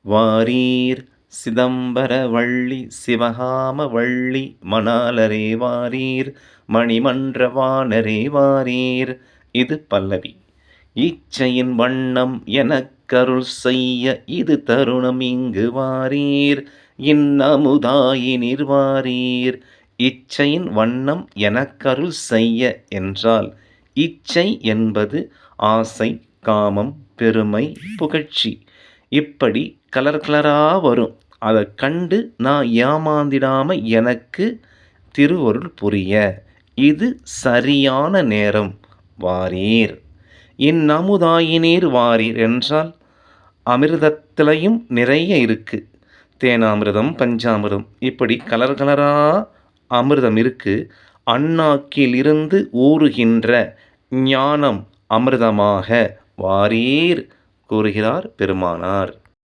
வாரீர் சிதம்பர வள்ளி சிவகாம வள்ளி மணாலரே வாரீர் மணிமன்ற வானரே வாரீர். இது பல்லவி. இச்சையின் வண்ணம் எனக்கருள் செய்ய இது தருணம் இங்கு வாரீர் இன்னமுதாயினிர் வாரீர். இச்சையின் வண்ணம் எனக்கருள் செய்ய என்றால் இச்சை என்பது ஆசை, காமம், பெருமை, புகழ்ச்சி. இப்படி கலர் கலராக வரும். அதை கண்டு நான் ஏமாந்திடாமல் எனக்கு திருவருள் புரிய இது சரியான நேரம். வாரீர் இன்னமுதாயினீர் வாரீர் என்றால் அமிர்தத்திலையும் நிறைய இருக்குது. தேனாமிர்தம், பஞ்சாமிர்தம், இப்படி கலர் கலராக அமிர்தம் இருக்குது. அண்ணாக்கில் இருந்து ஊறுகின்ற ஞானம் அமிர்தமாக வாரீர் கூறுகிறார் பெருமானார்.